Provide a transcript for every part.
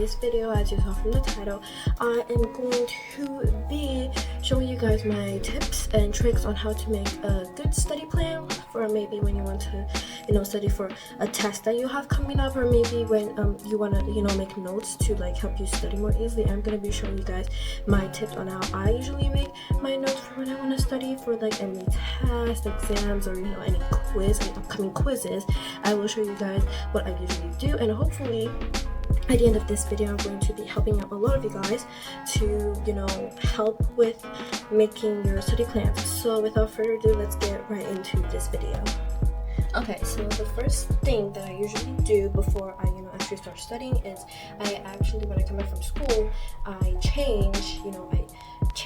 today's video, as you saw from the title, I am going to be showing you guys my tips and tricks on how to make a good study plan for maybe when you want to, study for a test that you have coming up, or maybe when you want to, make notes to like help you study more easily. I'm going to be showing you guys my tips on how I usually make my notes for when I want to study for like any test, exams, or any upcoming quizzes. I will show you guys what I usually do, and hopefully at the end of this video I'm going to be helping out a lot of you guys to help with making your study plans. So without further ado, let's get right into this video. Okay, so the first thing that I usually do before I actually start studying is when I come back from school, I change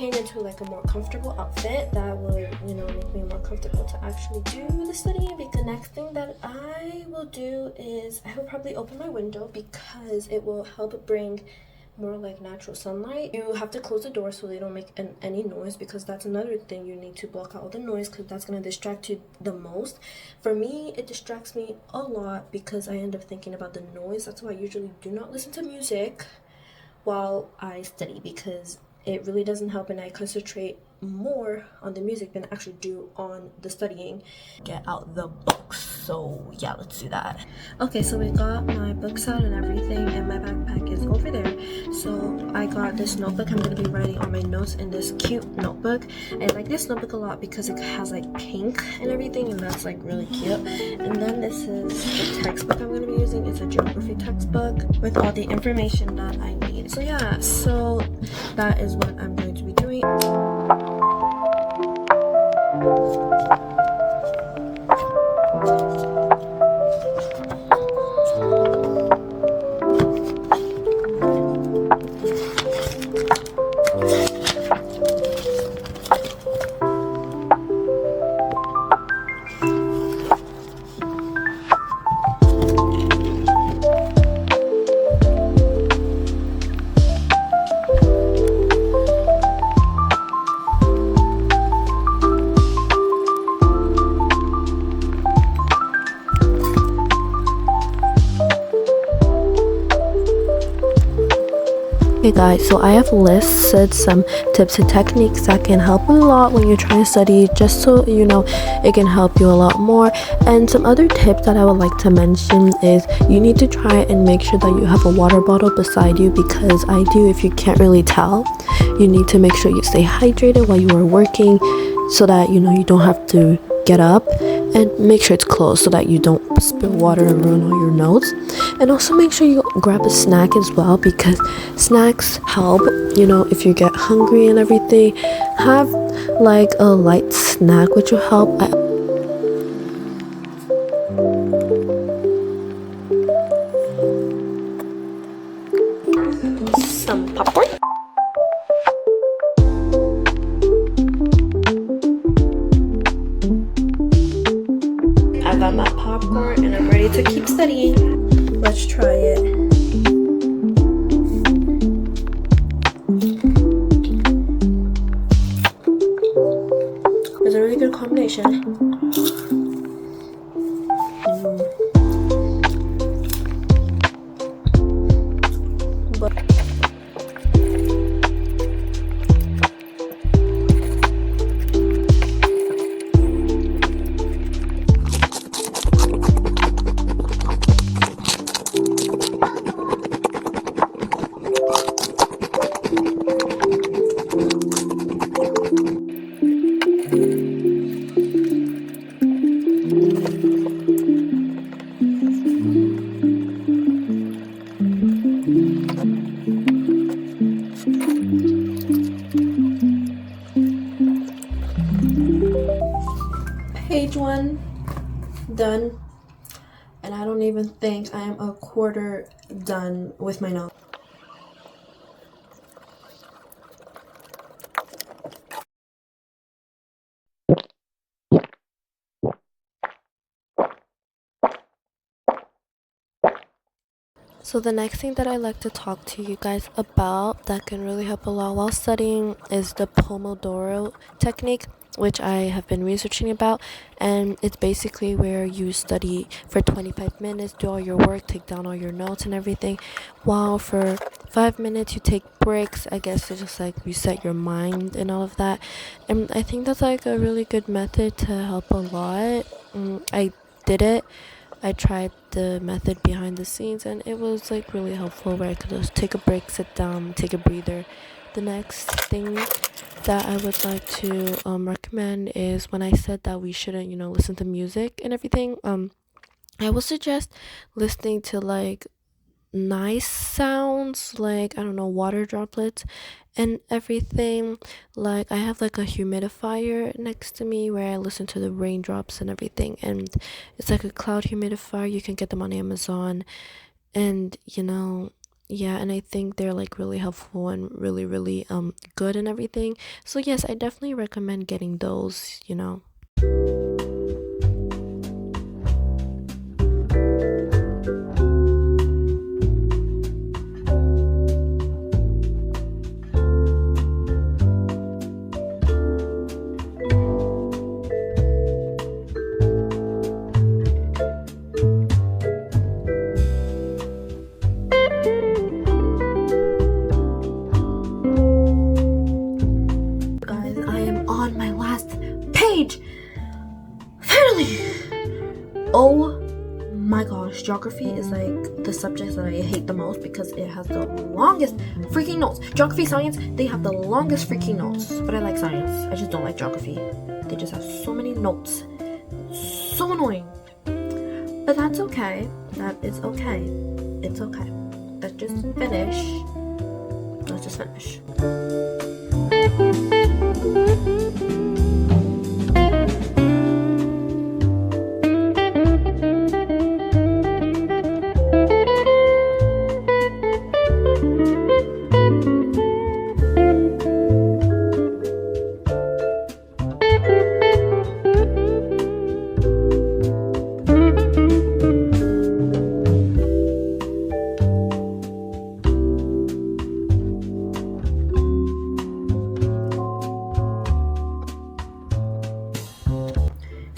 into like a more comfortable outfit that would make me more comfortable to actually do the studying. The next thing that I will do is I will probably open my window because it will help bring more like natural sunlight. You have to close the door so they don't make any noise, because that's another thing. You need to block out all the noise because that's going to distract you the most. For me, it distracts me a lot because I end up thinking about the noise. That's why I usually do not listen to music while I study, because it really doesn't help, and I concentrate more on the music than I actually do on the studying. Get out the books. So yeah, let's do that. Okay, so we got my books out and everything, and my backpack is over there. So I got this notebook. I'm going to be writing all my notes in this cute notebook. I like this notebook a lot because it has like pink and everything, and that's like really cute. And then this is the textbook I'm going to be using. It's a geography textbook with all the information that I need. So yeah, so that is what I'm going to be doing. Hey guys, so I have listed some tips and techniques that can help a lot when you're trying to study, just so it can help you a lot more. And some other tips that I would like to mention is you need to try and make sure that you have a water bottle beside you, because if you can't really tell, you need to make sure you stay hydrated while you are working, so that you don't have to get up, and make sure it's closed so that you don't spill water and ruin all your notes. And also make sure you grab a snack as well, because snacks help, if you get hungry and everything. Have like a light snack which will help. Some popcorn. I got my popcorn and I'm ready to keep studying. Let's try it. It's a really good combination. Page 1 done, and I don't even think I am a quarter done with my notes. So the next thing that I like to talk to you guys about that can really help a lot while studying is the Pomodoro technique. which I have been researching about, and it's basically where you study for 25 minutes, do all your work, take down all your notes and everything, while for 5 minutes you take breaks, I guess, to just like reset your mind and all of that. And I think that's like a really good method to help a lot. I did it. I tried the method behind the scenes, and it was like really helpful, where I could just take a break, sit down, take a breather. The next thing that I would like to recommend is, when I said that we shouldn't, listen to music and everything, I would suggest listening to like nice sounds, like, I don't know, water droplets and everything. Like, I have like a humidifier next to me where I listen to the raindrops and everything, and it's like a cloud humidifier. You can get them on Amazon, and yeah, and I think they're like really helpful and really really good and everything. So yes, I definitely recommend getting those. Guys, I am on my last page. Finally! Oh my gosh, geography is like the subject that I hate the most because it has the longest freaking notes. Geography, science, they have the longest freaking notes. But I like science. I just don't like geography. They just have so many notes. So annoying. But that's okay. That is okay. It's okay. Let's just finish. Let's just finish.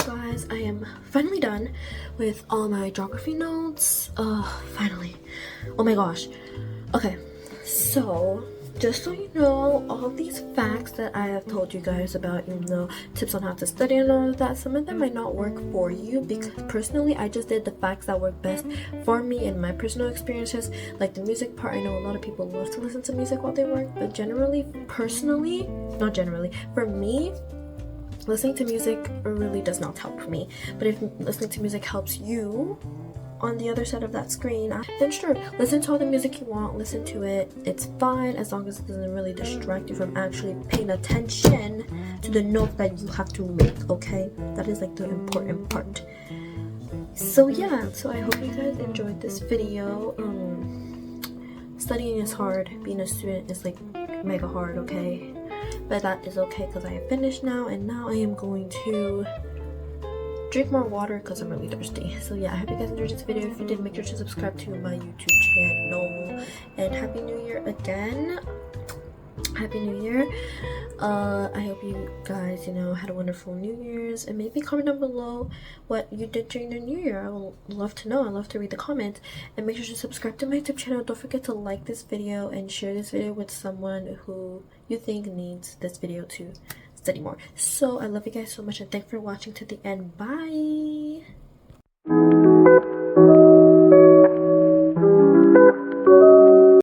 Guys, I am finally done with all my geography notes. Finally. Oh my gosh. Okay, so just so you know, all of these facts that I have told you guys about, tips on how to study and all of that, some of them might not work for you, because personally I just did the facts that work best for me and my personal experiences. Like the music part, I know a lot of people love to listen to music while they work, but for me, listening to music really does not help me. But if listening to music helps you on the other side of that screen, then sure, listen to all the music you want, listen to it. It's fine as long as it doesn't really distract you from actually paying attention to the note that you have to make, okay? That is like the important part. So yeah, so I hope you guys enjoyed this video. Studying is hard. Being a student is like mega hard, okay? But that is okay because I have finished now, and now I am going to drink more water because I'm really thirsty. So yeah, I hope you guys enjoyed this video. If you did, make sure to subscribe to my YouTube channel, and Happy New Year again. Happy New Year. I hope you guys, had a wonderful New Year's, and maybe comment down below what you did during the New Year. I would love to know. I love to read the comments, and make sure to subscribe to my YouTube channel. Don't forget to like this video and share this video with someone who you think needs this video to study more. So I love you guys so much, and thanks for watching to the end. Bye.